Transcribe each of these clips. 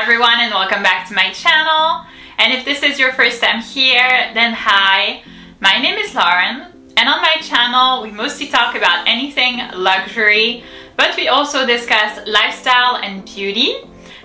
everyone, and welcome back to my channel. And if this is your first time here, then hi. My name is Lauren, and on my channel we mostly talk about anything luxury, but we also discuss lifestyle and beauty.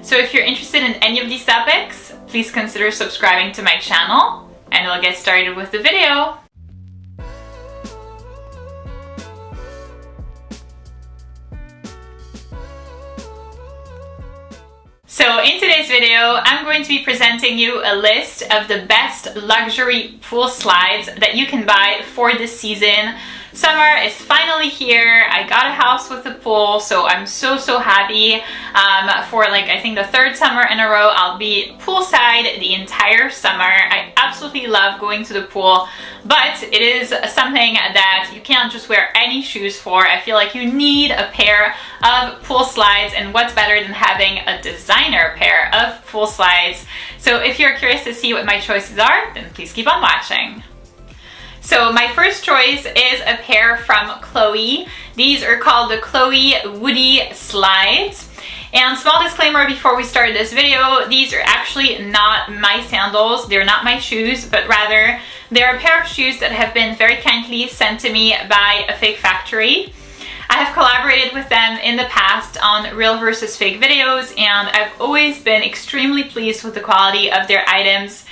So if you're interested in any of these topics, please consider subscribing to my channel, and we'll get started with the video. So in today's video, I'm going to be presenting you a list of the best luxury pool slides that you can buy for this season. Summer is finally here. I got a house with a pool, so I'm so happy. For I think the third summer in a row, I'll be poolside the entire summer. I absolutely love going to the pool, but it is something that you can't just wear any shoes for. I feel like you need a pair of pool slides, and what's better than having a designer pair of pool slides? So if you're curious to see what my choices are, then please keep on watching. So my first choice is a pair from Chloé. These are called the Chloé Woody Slides. And small disclaimer before we start this video, these are actually not my sandals, they're not my shoes, but rather they're a pair of shoes that have been very kindly sent to me by a fake factory. I have collaborated with them in the past on real versus fake videos, and I've always been extremely pleased with the quality of their items.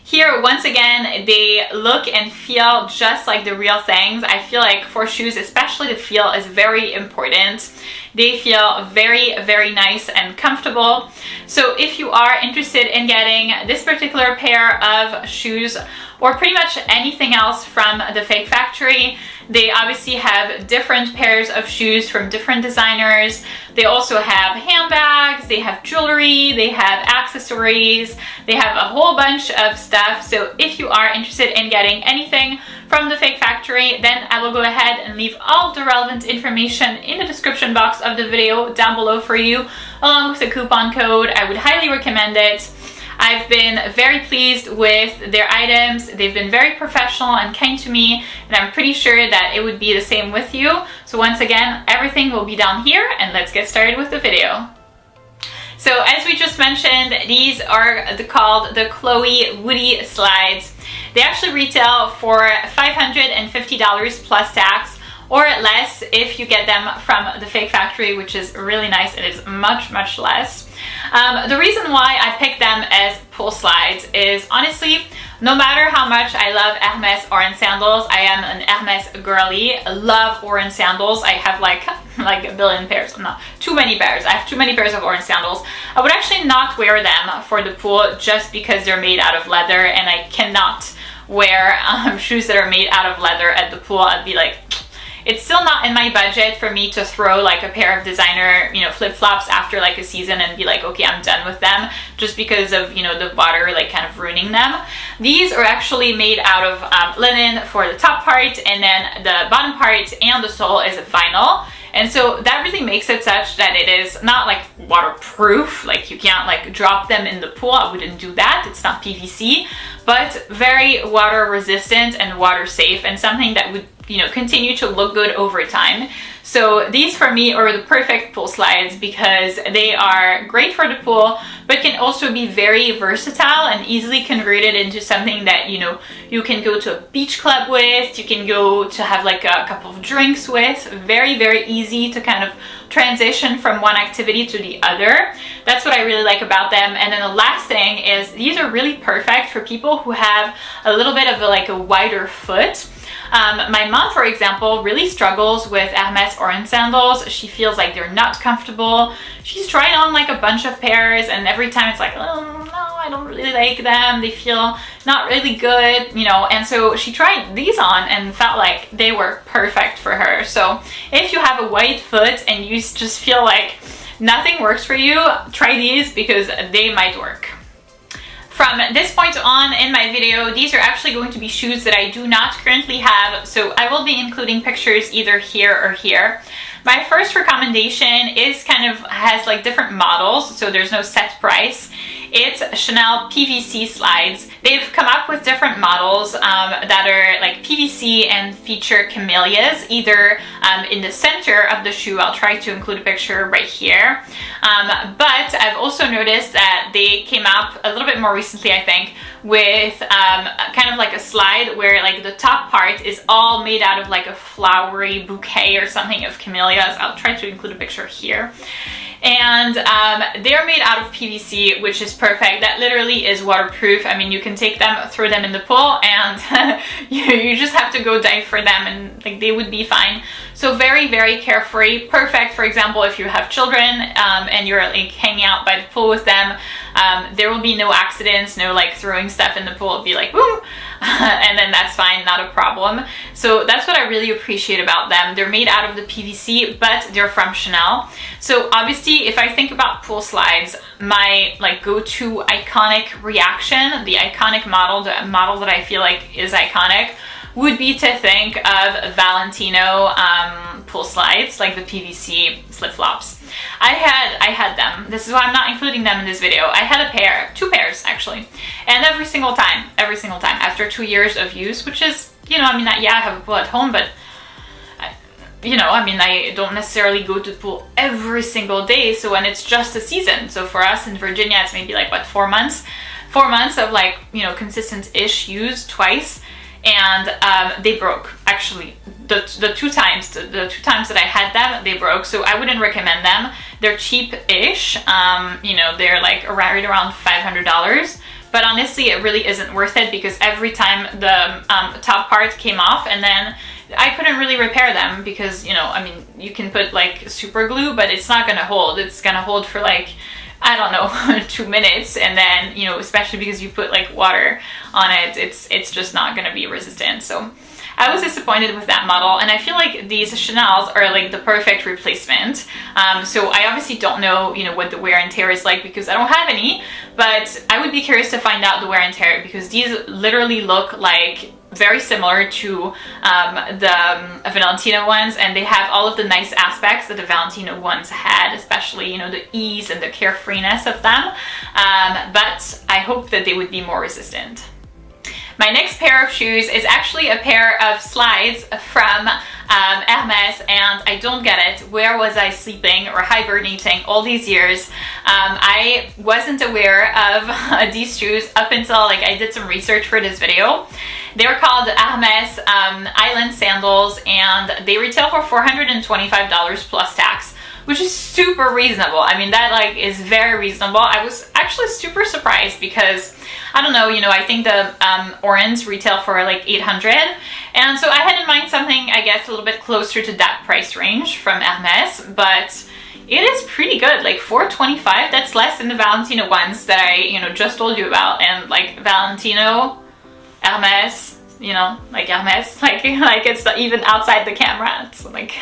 Here, once again, they look and feel just like the real things. I feel like for shoes, especially the feel is very important. They feel very nice and comfortable. So if you are interested in getting this particular pair of shoes, or pretty much anything else from the fake factory, they obviously have different pairs of shoes from different designers. They also have handbags, they have jewelry, they have accessories, they have a whole bunch of stuff. So if you are interested in getting anything from the fake factory, then I will go ahead and leave all the relevant information in the description box of the video down below for you, along with the coupon code. I would highly recommend it. I've been very pleased with their items. They've been very professional and kind to me, and I'm pretty sure that it would be the same with you. So once again, everything will be down here, and let's get started with the video. So as we just mentioned, these are called the Chloé Woody Slides. They actually retail for $550 plus tax, or less if you get them from the fake factory, which is really nice. It is much less. The reason why I picked them as pool slides is honestly, no matter how much I love Hermès orange sandals, I am an Hermès girly. I love orange sandals. I have like a billion pairs. No, too many pairs. I have too many pairs of orange sandals. I would actually not wear them for the pool just because they're made out of leather, and I cannot wear shoes that are made out of leather at the pool. I'd be like, it's still not in my budget for me to throw like a pair of designer, flip-flops after like a season and be like, okay, I'm done with them, just because of, the water like kind of ruining them. These are actually made out of linen for the top part, and then the bottom part and the sole is vinyl. And so that really makes it such that it is not like waterproof, like you can't like drop them in the pool. I wouldn't do that. It's not PVC, but very water resistant and water safe, and something that would continue to look good over time. So these for me are the perfect pool slides because they are great for the pool, but can also be very versatile and easily converted into something that you can go to a beach club with, you can go to have like a couple of drinks with. Very easy to kind of transition from one activity to the other. That's what I really like about them. And then the last thing is these are really perfect for people who have a little bit of a wider foot. My mom, for example, really struggles with Hermès orange sandals. She feels like they're not comfortable. She's tried on like a bunch of pairs, and every time it's like, oh no, I don't really like them. They feel not really good, and so she tried these on and felt like they were perfect for her. So if you have a wide foot and you just feel like nothing works for you, try these because they might work. From this point on in my video, these are actually going to be shoes that I do not currently have, so I will be including pictures either here or here. My first recommendation is has like different models, so there's no set price. It's Chanel PVC slides. They've come up with different models that are like PVC and feature camellias, either in the center of the shoe. I'll try to include a picture right here. But I've also noticed that they came up a little bit more recently, I think, with kind of like a slide where like the top part is all made out of like a flowery bouquet or something of camellias. I'll try to include a picture here. And they're made out of PVC, which is perfect. That literally is waterproof. I mean, you can take them, throw them in the pool, and you just have to go dive for them, and like they would be fine. So very, very carefree. Perfect, for example, if you have children and you're like hanging out by the pool with them. There will be no accidents, no like throwing stuff in the pool. It'll be like, woo! And then that's fine, not a problem. So that's what I really appreciate about them. They're made out of the PVC, but they're from Chanel. So obviously, if I think about pool slides, my like go-to iconic reaction, the iconic model, the model that I feel like is iconic, would be to think of Valentino pool slides, like the PVC flip-flops. I had them. This is why I'm not including them in this video. I had a pair, 2 pairs actually, and every single time, after 2 years of use, which is, you know, I mean, yeah, I have a pool at home, but you know, I mean, I don't necessarily go to the pool every single day, so when it's just a season. So for us in Virginia, it's maybe like, what, 4 months? 4 months of like, you know, consistent-ish use twice, and they broke, actually. The two times that I had them, they broke, so I wouldn't recommend them. They're cheap-ish, you know, they're like right around $500, but honestly, it really isn't worth it because every time the top part came off, and then I couldn't really repair them because, you know, I mean, you can put like super glue, but it's not gonna hold. It's gonna hold for like, I don't know, 2 minutes, and then, you know, especially because you put like water on it, it's just not gonna be resistant. So I was disappointed with that model, and I feel like these Chanels are like the perfect replacement. So I obviously don't know, you know, what the wear and tear is like because I don't have any, but I would be curious to find out the wear and tear because these literally look like very similar to the Valentino ones, and they have all of the nice aspects that the Valentino ones had, especially, you know, the ease and the carefreeness of them, but I hope that they would be more resistant. My next pair of shoes is actually a pair of slides from Hermès, and I don't get it. Where was I sleeping or hibernating all these years? I wasn't aware of these shoes up until like I did some research for this video. They're called Hermès Island Sandals, and they retail for $425 plus tax, which is super reasonable. I mean, that like is very reasonable. I was actually super surprised because, I don't know, you know, I think the orange retail for like $800, and so I had in mind something, I guess, a little bit closer to that price range from Hermès, but it is pretty good. Like $425, that's less than the Valentino ones that I, you know, just told you about, and like Valentino, Hermès, you know, like Hermès, like it's even outside the camera. It's like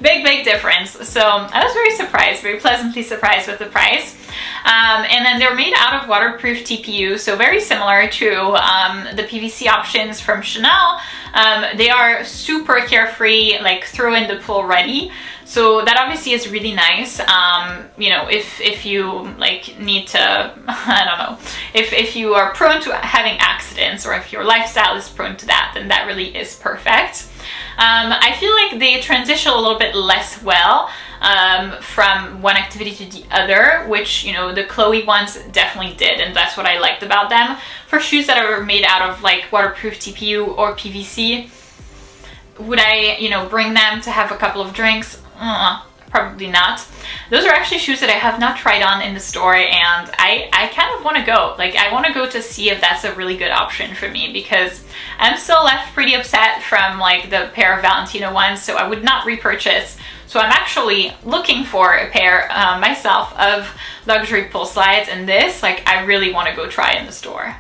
big difference. So I was very surprised, very pleasantly surprised with the price. And then they're made out of waterproof TPU, so very similar to the PVC options from Chanel. They are super carefree, like throw in the pool ready. So that obviously is really nice. You know, if you like need to, I don't know, if you are prone to having accidents, or if your lifestyle is prone to that, then that really is perfect. I feel like they transition a little bit less well from one activity to the other, which, you know, the Chloé ones definitely did, and that's what I liked about them. For shoes that are made out of like waterproof TPU or PVC, would I, you know, bring them to have a couple of drinks? Probably not. Those are actually shoes that I have not tried on in the store, and I kind of want to go. Like, I want to go to see if that's a really good option for me, because I'm still left pretty upset from like the pair of Valentino ones, so I would not repurchase. So I'm actually looking for a pair myself of luxury pool slides, and this, like, I really want to go try in the store.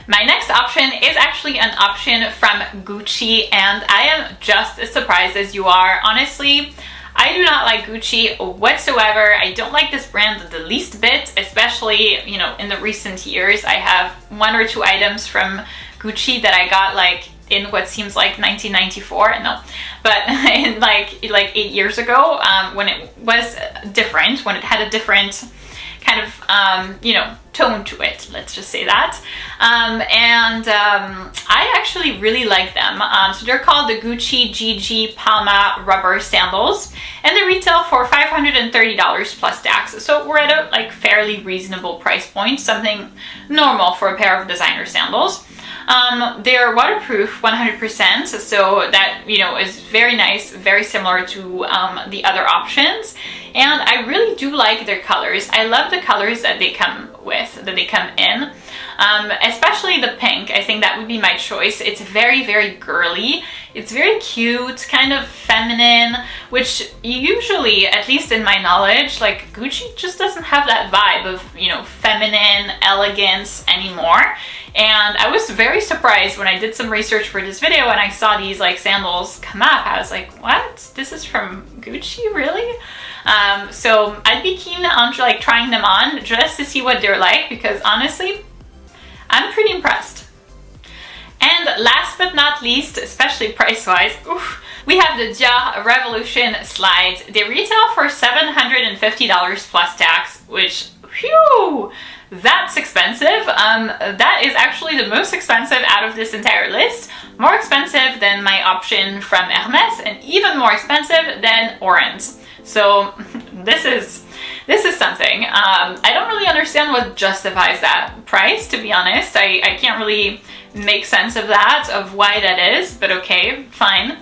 My next option is actually an option from Gucci, and I am just as surprised as you are. Honestly, I do not like Gucci whatsoever. I don't like this brand the least bit, especially, you know, in the recent years. I have 1 or 2 items from Gucci that I got like in what seems like 1994, no, but in like 8 years ago, when it was different, when it had a different kind of, you know, tone to it, let's just say that. I actually really like them. So they're called the Gucci GG Palma rubber sandals, and they retail for $530 plus tax. So we're at a like fairly reasonable price point, something normal for a pair of designer sandals. They're waterproof 100%, so that, you know, is very nice, very similar to the other options. And I really do like their colors. I love the colors that they come with, that they come in. Especially the pink. I think that would be my choice. It's very, very girly. It's very cute, kind of feminine, which usually, at least in my knowledge, like Gucci just doesn't have that vibe of, you know, feminine elegance anymore. And I was very surprised when I did some research for this video and I saw these like sandals come up. I was like, what? This is from Gucci, really? So I'd be keen on like trying them on just to see what they're like, because honestly, I'm pretty impressed. And last but not least, especially price-wise, we have the Dior Revolution slides. They retail for $750 plus tax, which, phew, that's expensive. That is actually the most expensive out of this entire list. More expensive than my option from Hermès, and even more expensive than Orange. So this is something. I don't really understand what justifies that price, to be honest. I can't really make sense of that, of why that is, but okay, fine.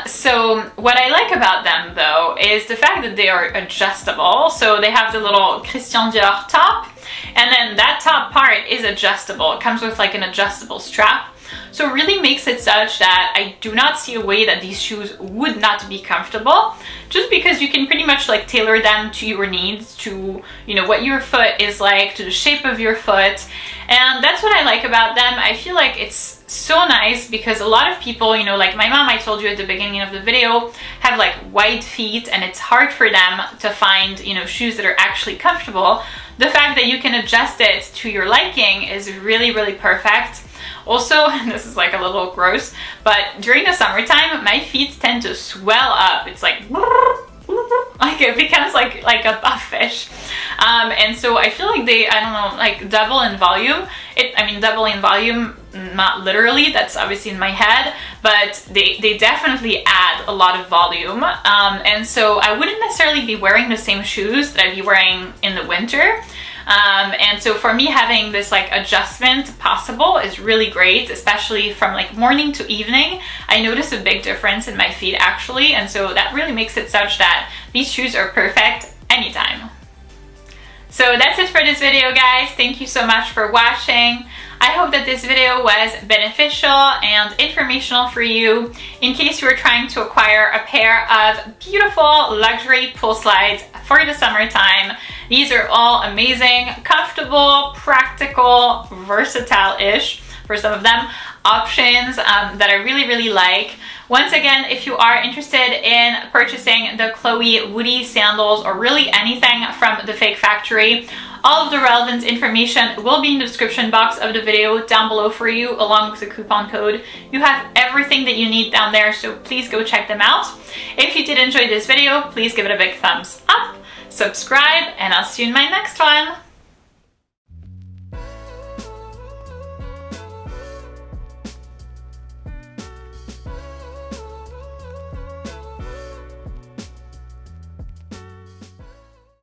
So what I like about them though is the fact that they are adjustable. So they have the little Christian Dior top, and then that top part is adjustable. It comes with like an adjustable strap. So it really makes it such that I do not see a way that these shoes would not be comfortable, just because you can pretty much like tailor them to your needs, to, you know, what your foot is like, to the shape of your foot. And that's what I like about them. I feel like it's so nice because a lot of people, you know, like my mom, I told you at the beginning of the video, have like wide feet and it's hard for them to find, you know, shoes that are actually comfortable. The fact that you can adjust it to your liking is really, really perfect. Also, this is like a little gross, but during the summertime, my feet tend to swell up. It's like it becomes like a buff fish. And so I feel like they, I don't know, like double in volume. I mean, double in volume, not literally, that's obviously in my head, but they definitely add a lot of volume. And so I wouldn't necessarily be wearing the same shoes that I'd be wearing in the winter. And so for me, having this like adjustment possible is really great, especially from like morning to evening. I notice a big difference in my feet actually, and so that really makes it such that these shoes are perfect anytime. So that's it for this video, guys. Thank you so much for watching. I hope that this video was beneficial and informational for you in case you were trying to acquire a pair of beautiful luxury pool slides for the summertime. These are all amazing, comfortable, practical, versatile-ish for some of them options that I really, really like. Once again, if you are interested in purchasing the Chloé Woody sandals or really anything from the Fake Factory, all of the relevant information will be in the description box of the video down below for you, along with the coupon code. You have everything that you need down there, so please go check them out. If you did enjoy this video, please give it a big thumbs up, subscribe, and I'll see you in my next one.